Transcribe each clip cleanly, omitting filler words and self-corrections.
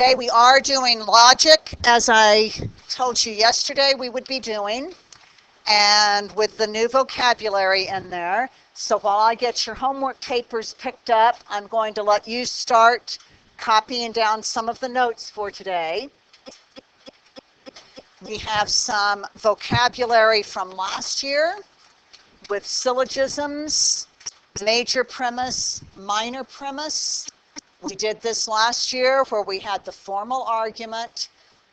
Today we are doing logic, as I told you yesterday we would be doing, and with the new vocabulary in there. So while I get your homework papers picked up, I'm going to let you start copying down some of the notes for today. We have some vocabulary from last year with syllogisms, major premise, minor premise. We did this last year where we had the formal argument,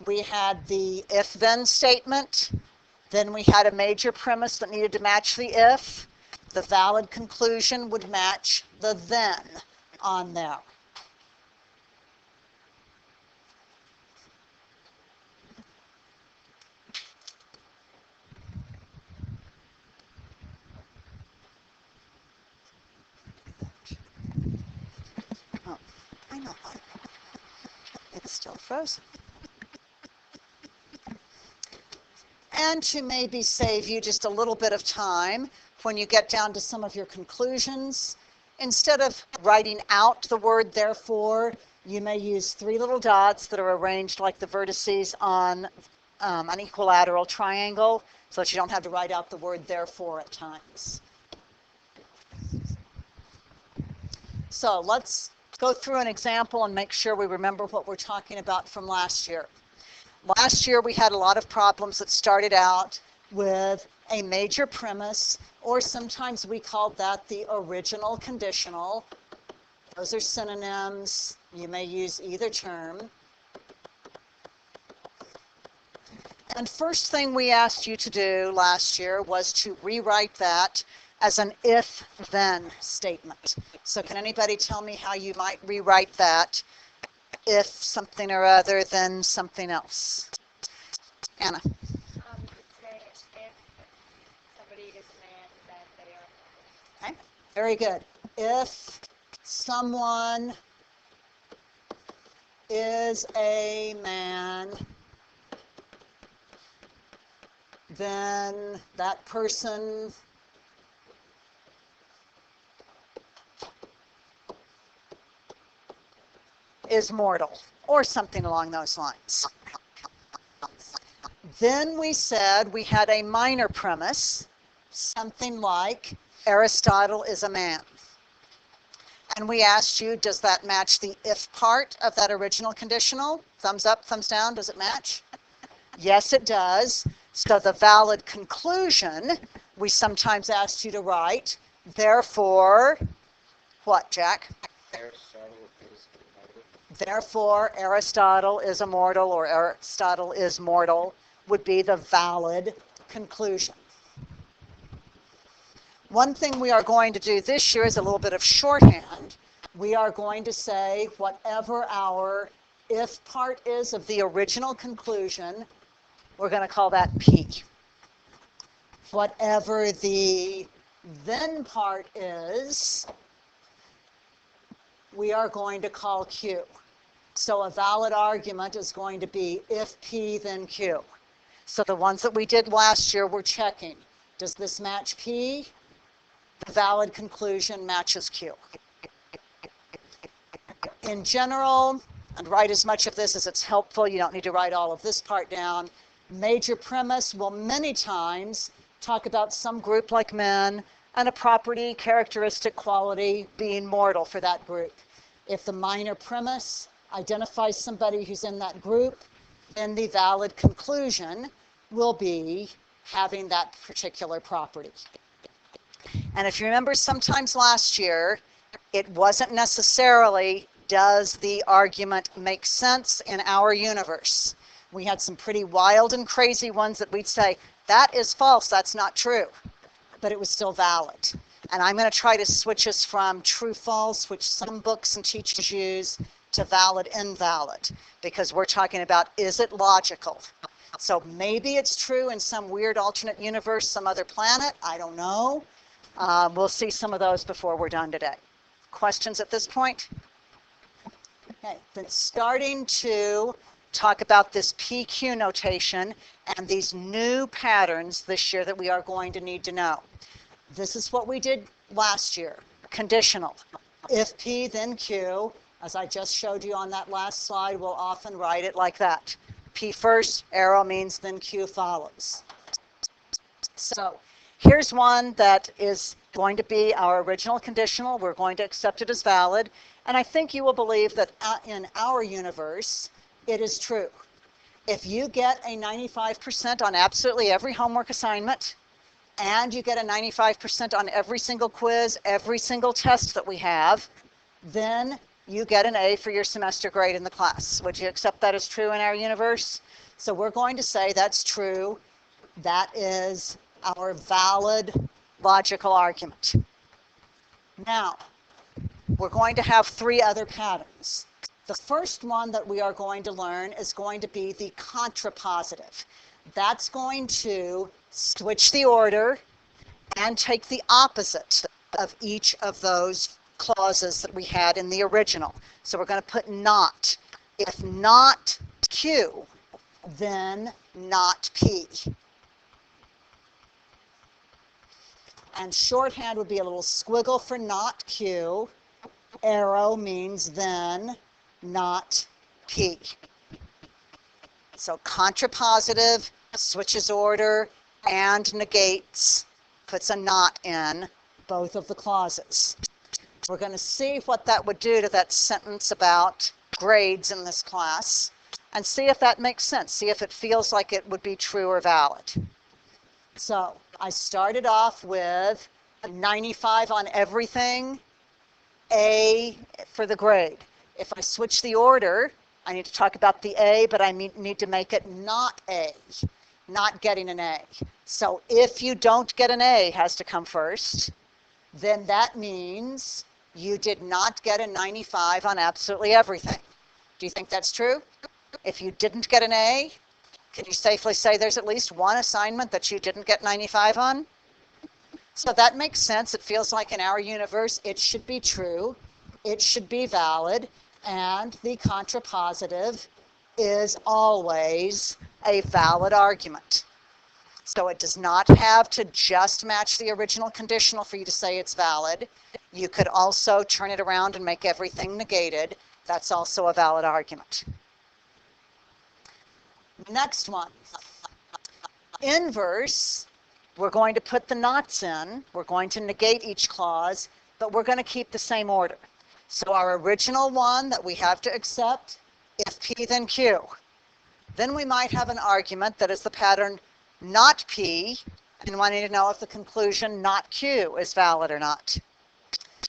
we had the if-then statement, then we had a major premise that needed to match the if. The valid conclusion would match the then on there. Oh, I know. It's still frozen. And to maybe save you just a little bit of time when you get down to some of your conclusions, instead of writing out the word therefore, you may use three little dots that are arranged like the vertices on an equilateral triangle, so that you don't have to write out the word therefore at times. So let's go through an example and make sure we remember what we're talking about from last year. Last year we had a lot of problems that started out with a major premise, or sometimes we called that the original conditional. Those are synonyms. You may use either term. And first thing we asked you to do last year was to rewrite that as an if-then statement. So can anybody tell me how you might rewrite that? If something or other, then something else. Anna. Say if somebody is a man, then they are. Okay, very good. If someone is a man, then that person is mortal, or something along those lines. Then we said we had a minor premise, something like Aristotle is a man. And we asked you, does that match the if part of that original conditional? Thumbs up, thumbs down, does it match? Yes, it does. So the valid conclusion, we sometimes asked you to write, therefore, what, Jack? Therefore, Aristotle is immortal, or Aristotle is mortal, would be the valid conclusion. One thing we are going to do this year is a little bit of shorthand. We are going to say whatever our if part is of the original conclusion, we're going to call that P. Whatever the then part is, we are going to call Q. So a valid argument is going to be if P, then Q. So the ones that we did last year, we're checking. Does this match P? The valid conclusion matches Q. In general, and write as much of this as it's helpful, you don't need to write all of this part down. Major premise will many times talk about some group like men and a property, characteristic, quality being mortal for that group. If the minor premise identifies somebody who's in that group, then the valid conclusion will be having that particular property. And if you remember, sometimes last year, it wasn't necessarily, does the argument make sense in our universe? We had some pretty wild and crazy ones that we'd say, that is false, that's not true. But it was still valid. And I'm going to try to switch us from true, false, which some books and teachers use, to valid, invalid, because we're talking about, is it logical? So maybe it's true in some weird alternate universe, some other planet, I don't know. We'll see some of those before we're done today. Questions at this point? Okay, then starting to talk about this PQ notation and these new patterns this year that we are going to need to know. This is what we did last year, conditional. If P, then Q. As I just showed you on that last slide, we'll often write it like that. P first, arrow means then Q follows. So here's one that is going to be our original conditional. We're going to accept it as valid. And I think you will believe that in our universe, it is true. If you get a 95% on absolutely every homework assignment, and you get a 95% on every single quiz, every single test that we have, then you get an A for your semester grade in the class. Would you accept that as true in our universe? So we're going to say that's true. That is our valid logical argument. Now, we're going to have three other patterns. The first one that we are going to learn is going to be the contrapositive. That's going to switch the order and take the opposite of each of those clauses that we had in the original. So we're going to put not. If not Q, then not P. And shorthand would be a little squiggle for not Q. Arrow means then not P. So contrapositive switches order and negates, puts a not in both of the clauses. We're going to see what that would do to that sentence about grades in this class and see if that makes sense, see if it feels like it would be true or valid. So I started off with 95 on everything, A for the grade. If I switch the order, I need to talk about the A, but I need to make it not A, not getting an A. So if you don't get an A has to come first, then that means you did not get a 95 on absolutely everything. Do you think that's true? If you didn't get an A, can you safely say there's at least one assignment that you didn't get 95 on? So that makes sense. It feels like in our universe, it should be true. It should be valid. And the contrapositive is always a valid argument. So it does not have to just match the original conditional for you to say it's valid. You could also turn it around and make everything negated. That's also a valid argument. Next one. Inverse, we're going to put the nots in. We're going to negate each clause, but we're going to keep the same order. So our original one that we have to accept, if P then Q. Then we might have an argument that is the pattern not P, and wanting to know if the conclusion not Q is valid or not.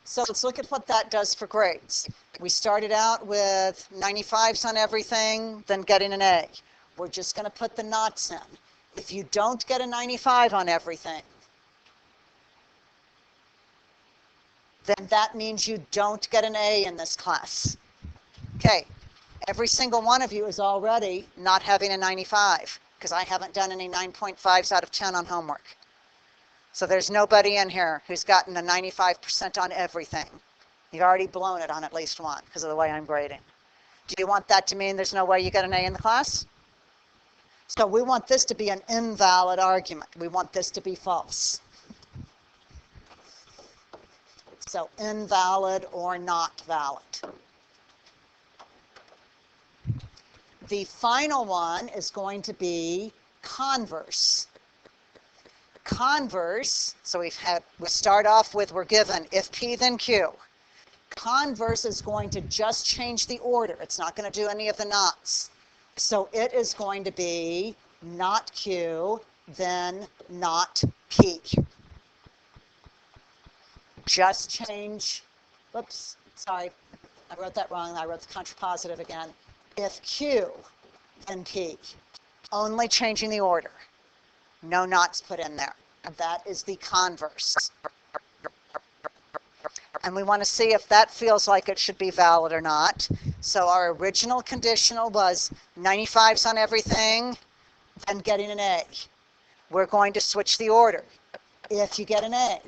So let's look at what that does for grades. We started out with 95s on everything, then getting an A. We're just going to put the nots in. If you don't get a 95 on everything, then that means you don't get an A in this class. Okay, every single one of you is already not having a 95 because I haven't done any 9.5s out of 10 on homework. So there's nobody in here who's gotten a 95% on everything. You've already blown it on at least one because of the way I'm grading. Do you want that to mean there's no way you get an A in the class? So we want this to be an invalid argument. We want this to be false. So invalid or not valid. The final one is going to be converse. Converse, so we start off with we're given if P then Q. Converse is going to just change the order. It's not going to do any of the nots. So it is going to be not Q, then not P. Just change, whoops, sorry, I wrote that wrong. I wrote the contrapositive again. If Q, then P. Only changing the order. No nots put in there. That is the converse. And we want to see if that feels like it should be valid or not. So our original conditional was 95s on everything, then getting an A. We're going to switch the order. If you get an A,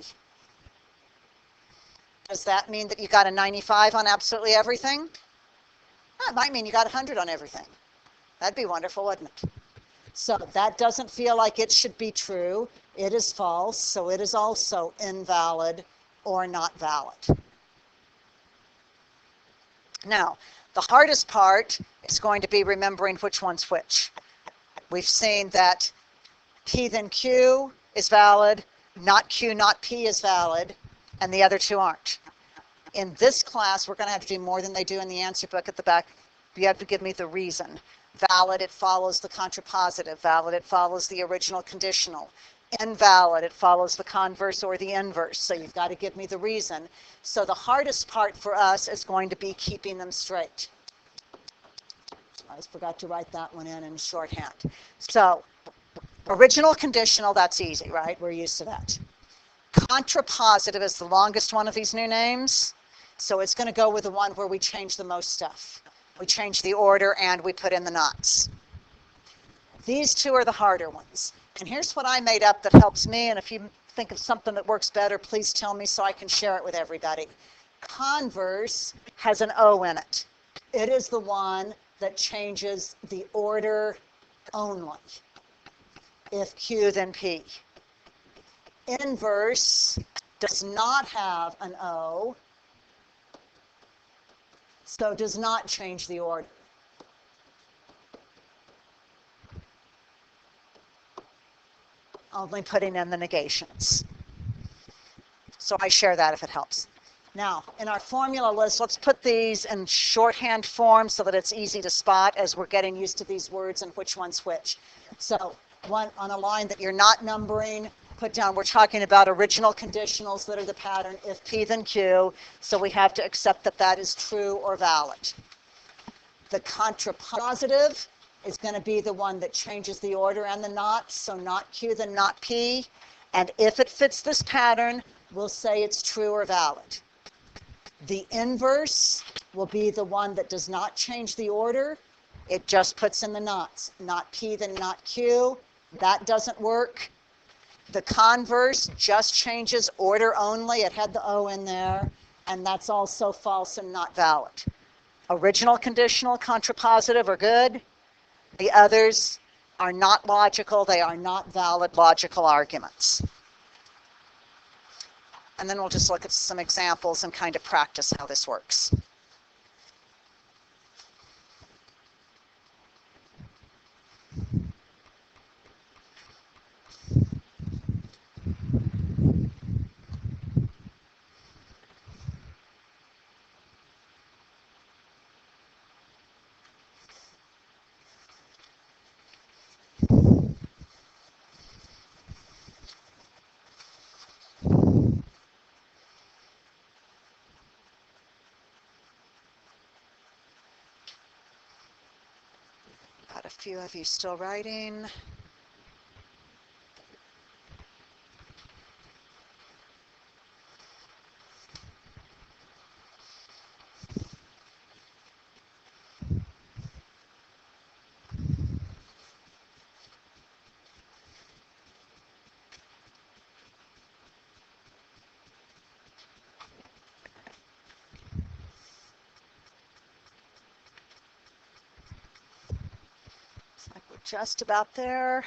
does that mean that you got a 95 on absolutely everything? That might mean you got 100 on everything. That'd be wonderful, wouldn't it? So that doesn't feel like it should be true. It is false, so it is also invalid or not valid. Now, the hardest part is going to be remembering which one's which. We've seen that P then Q is valid, not Q, not P is valid, and the other two aren't. In this class, we're going to have to do more than they do in the answer book at the back. You have to give me the reason. Valid, it follows the contrapositive. Valid, it follows the original conditional. Invalid, it follows the converse or the inverse. So you've got to give me the reason. So the hardest part for us is going to be keeping them straight. I just forgot to write that one in shorthand. So original conditional, that's easy, right? We're used to that. Contrapositive is the longest one of these new names. So it's going to go with the one where we change the most stuff. We change the order and we put in the nots. These two are the harder ones. And here's what I made up that helps me. And if you think of something that works better, please tell me so I can share it with everybody. Converse has an O in it. It is the one that changes the order only. If Q, then P. Inverse does not have an O, so does not change the order. Only putting in the negations. So I share that if it helps. Now, in our formula list, let's put these in shorthand form so that it's easy to spot as we're getting used to these words and which one's which. So one on a line that you're not numbering, put down, we're talking about original conditionals that are the pattern, if P then Q, so we have to accept that that is true or valid. The contrapositive is going to be the one that changes the order and the knots, so not Q then not P, and if it fits this pattern, we'll say it's true or valid. The inverse will be the one that does not change the order, it just puts in the knots, not P then not Q, that doesn't work. The converse just changes order only, it had the O in there, and that's also false and not valid. Original conditional, contrapositive are good. The others are not logical, they are not valid logical arguments. And then we'll just look at some examples and kind of practice how this works. Got a few of you still writing. Looks like we're just about there.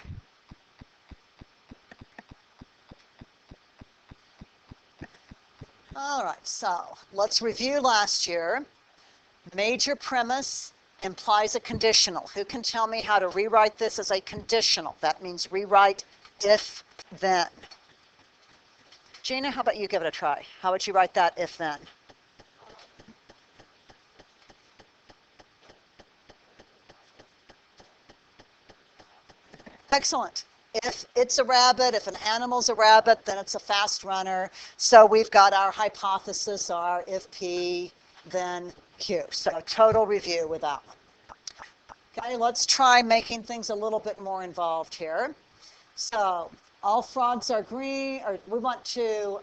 All right, so let's review last year. Major premise implies a conditional. Who can tell me how to rewrite this as a conditional? That means rewrite if then. Gina, how about you give it a try? How would you write that if then? Excellent. If it's a rabbit, if an animal's a rabbit, then it's a fast runner. So we've got our hypothesis, our if P, then Q. So total review with that one. Okay, let's try making things a little bit more involved here. So all frogs are green, or we want to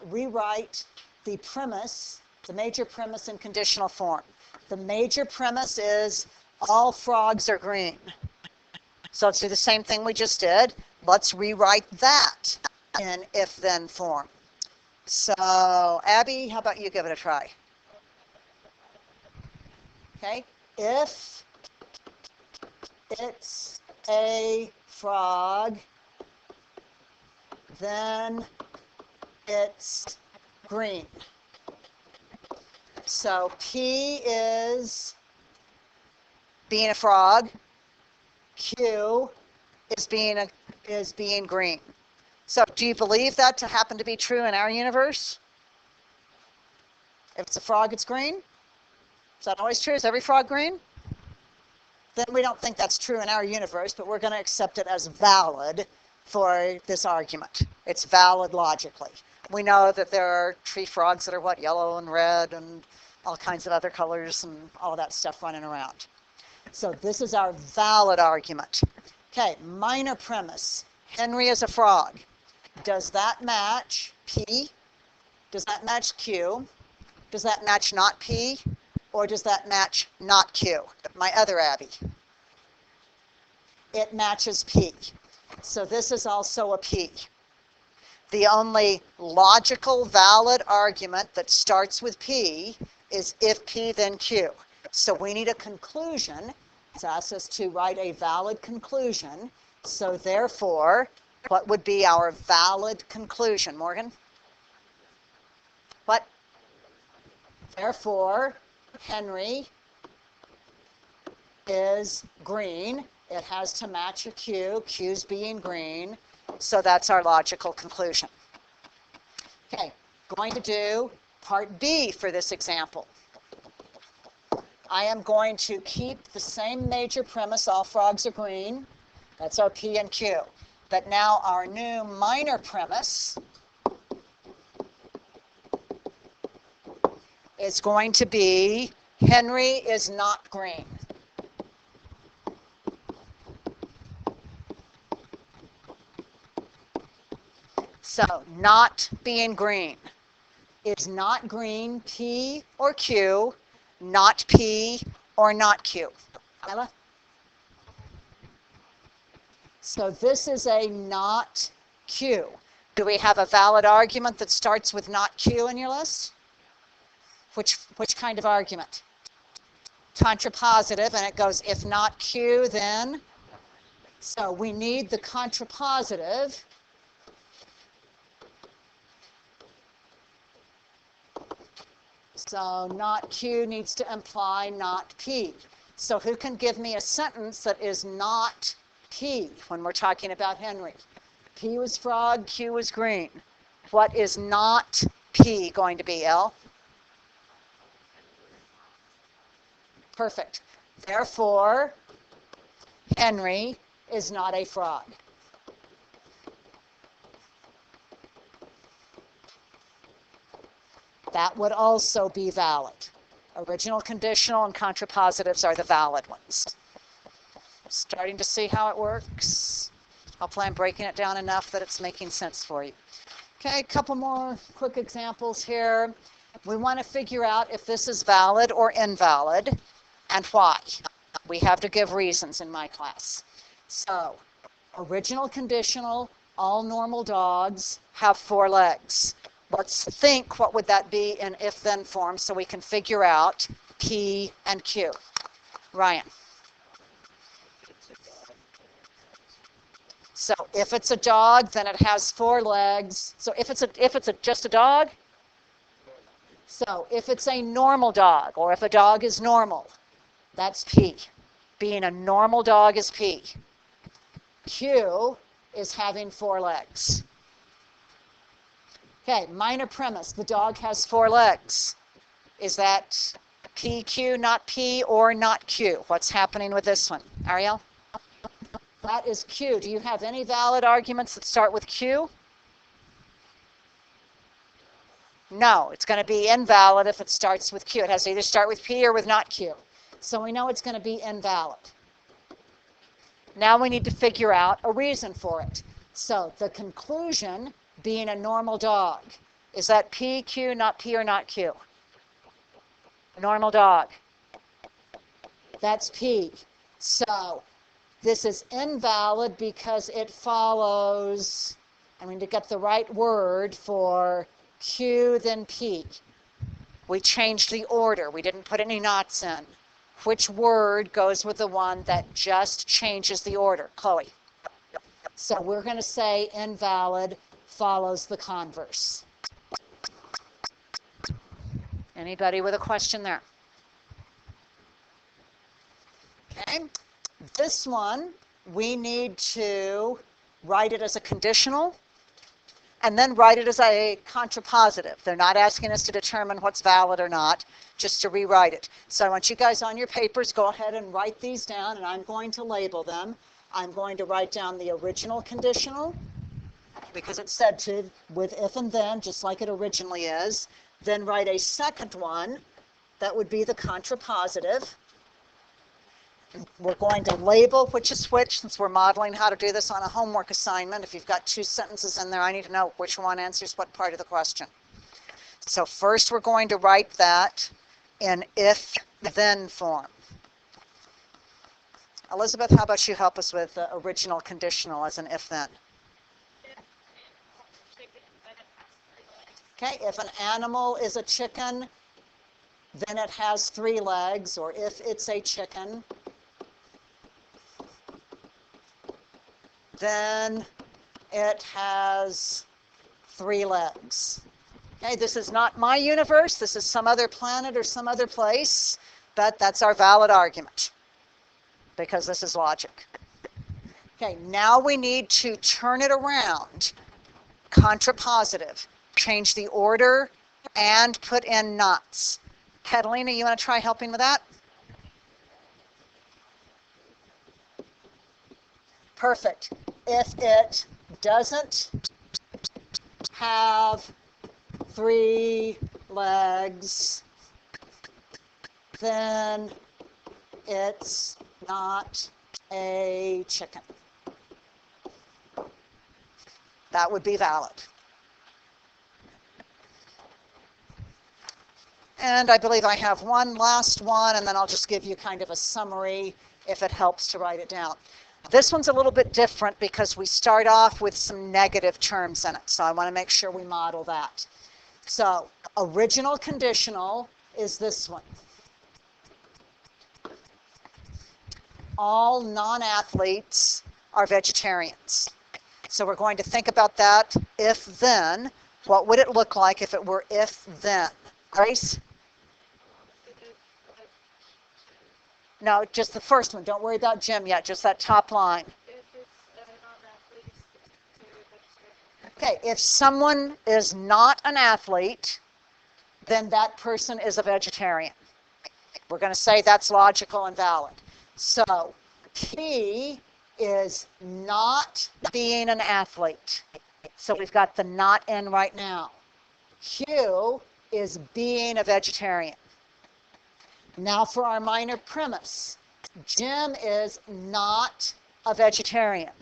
rewrite the premise, the major premise in conditional form. The major premise is all frogs are green. So let's do the same thing we just did. Let's rewrite that in if-then form. So, Abby, how about you give it a try? Okay, if it's a frog, then it's green. So P is being a frog. Q is being green. So do you believe that to happen to be true in our universe? If it's a frog, it's green? Is that always true? Is every frog green? Then we don't think that's true in our universe, but we're going to accept it as valid for this argument. It's valid logically. We know that there are tree frogs that are what, yellow and red and all kinds of other colors and all that stuff running around. So this is our valid argument. Okay, minor premise. Henry is a frog. Does that match P? Does that match Q? Does that match not P? Or does that match not Q? My other Abby. It matches P. So this is also a P. The only logical valid argument that starts with P is if P then Q. So we need a conclusion. It's asked us to write a valid conclusion. So therefore, what would be our valid conclusion, Morgan? What? Therefore, Henry is green. It has to match a Q. Q's being green. So that's our logical conclusion. Okay, going to do part B for this example. I am going to keep the same major premise, all frogs are green. That's our P and Q. But now our new minor premise is going to be Henry is not green. So not being green. Is not green P or Q, not P or not Q? Ella? So this is a not Q. Do we have a valid argument that starts with not Q in your list? Which kind of argument? Contrapositive, and it goes if not Q, then. So we need the contrapositive. So not Q needs to imply not P. So who can give me a sentence that is not P when we're talking about Henry? P was frog, Q was green. What is not P going to be, L? Perfect. Therefore, Henry is not a frog. That would also be valid. Original, conditional, and contrapositives are the valid ones. Starting to see how it works. Hopefully I'm breaking it down enough that it's making sense for you. Okay, a couple more quick examples here. We want to figure out if this is valid or invalid and why. We have to give reasons in my class. So, original, conditional, all normal dogs have 4 legs. Let's think what would that be in if-then form so we can figure out P and Q. Ryan. So if it's a dog, then it has 4 legs. So if it's just a dog, so if it's a normal dog or if a dog is normal, that's P. Being a normal dog is P. Q is having 4 legs. Okay, minor premise, the dog has 4 legs. Is that PQ, not P, or not Q? What's happening with this one? Ariel? That is Q. Do you have any valid arguments that start with Q? No, it's going to be invalid if it starts with Q. It has to either start with P or with not Q. So we know it's going to be invalid. Now we need to figure out a reason for it. So the conclusion, being a normal dog, is that P, Q, not P or not Q? A normal dog. That's P. So this is invalid because it follows, I mean to get the right word for Q then P. We changed the order. We didn't put any knots in. Which word goes with the one that just changes the order? Chloe. So we're going to say invalid follows the converse. Anybody with a question there? Okay, this one, we need to write it as a conditional and then write it as a contrapositive. They're not asking us to determine what's valid or not, just to rewrite it. So I want you guys on your papers, go ahead and write these down, and I'm going to label them. I'm going to write down the original conditional, because it's said to with if and then, just like it originally is. Then write a second one, that would be the contrapositive. We're going to label which is which, since we're modeling how to do this on a homework assignment. If you've got two sentences in there, I need to know which one answers what part of the question. So first we're going to write that in if-then form. Elizabeth, how about you help us with the original conditional as an if-then? Okay, if an animal is a chicken, then it has 3 legs, or if it's a chicken, then it has 3 legs. Okay, this is not my universe, this is some other planet or some other place, but that's our valid argument, because this is logic. Okay, now we need to turn it around, contrapositive, change the order, and put in nots. Catalina, you want to try helping with that? Perfect. If it doesn't have 3 legs, then it's not a chicken. That would be valid. And I believe I have one last one, and then I'll just give you kind of a summary if it helps to write it down. This one's a little bit different because we start off with some negative terms in it, so I want to make sure we model that. So, original conditional is this one. All non-athletes are vegetarians. So we're going to think about that if-then. What would it look like if it were if-then? Grace? No, just the first one. Don't worry about Jim yet, just that top line. Okay, if someone is not an athlete, then that person is a vegetarian. We're going to say that's logical and valid. So, P is not being an athlete. So we've got the not in right now. Q is being a vegetarian. Now for our minor premise. Jim is not a vegetarian.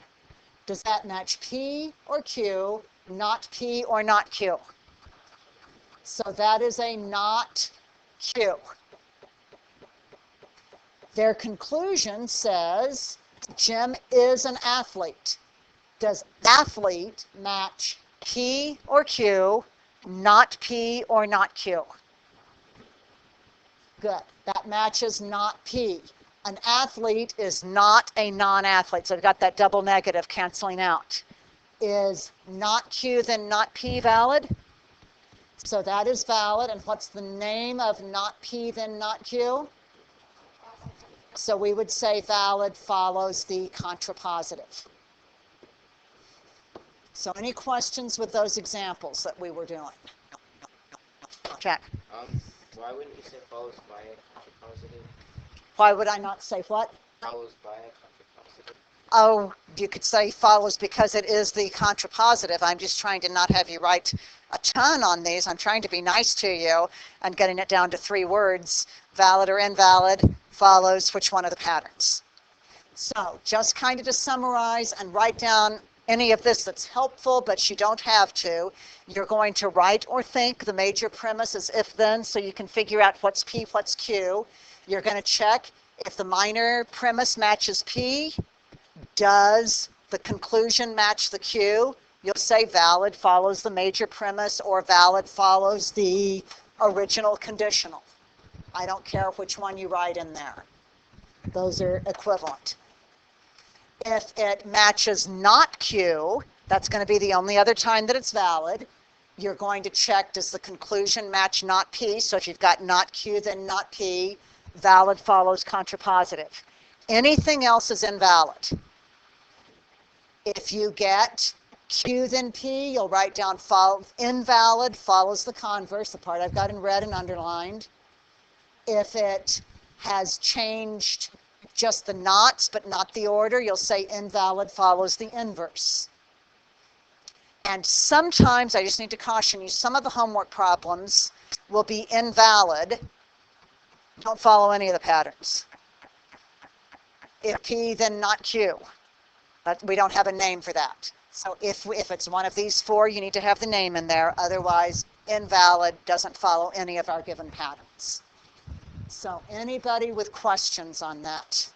Does that match P or Q? Not P or not Q? So that is a not Q. Their conclusion says Jim is an athlete. Does athlete match P or Q? Not P or not Q? Good. That matches not P. An athlete is not a non-athlete. So I've got that double negative canceling out. Is not Q then not P valid? So that is valid. And what's the name of not P then not Q? So we would say valid follows the contrapositive. So any questions with those examples that we were doing? Jack. Why wouldn't you say follows by a contrapositive? Why would I not say what? Follows by a contrapositive. Oh, you could say follows because it is the contrapositive. I'm just trying to not have you write a ton on these. I'm trying to be nice to you and getting it down to 3 words. Valid or invalid follows which one of the patterns. So just kind of to summarize and write down any of this that's helpful, but you don't have to. You're going to write or think the major premise is if-then, so you can figure out what's P, what's Q. You're going to check if the minor premise matches P, does the conclusion match the Q? You'll say valid follows the major premise or valid follows the original conditional. I don't care which one you write in there. Those are equivalent. If it matches not Q, that's going to be the only other time that it's valid. you're going to check, does the conclusion match not P? So if you've got not Q, then not P. Valid follows contrapositive. Anything else is invalid. If you get Q then P, you'll write down invalid follows the converse, the part I've got in red and underlined. If it has changed just the knots but not the order, you'll say invalid follows the inverse. And sometimes, I just need to caution you, some of the homework problems will be invalid. Don't follow any of the patterns. If P, then not Q. But we don't have a name for that. So if it's one of these four, you need to have the name in there. Otherwise, invalid doesn't follow any of our given patterns. So anybody with questions on that?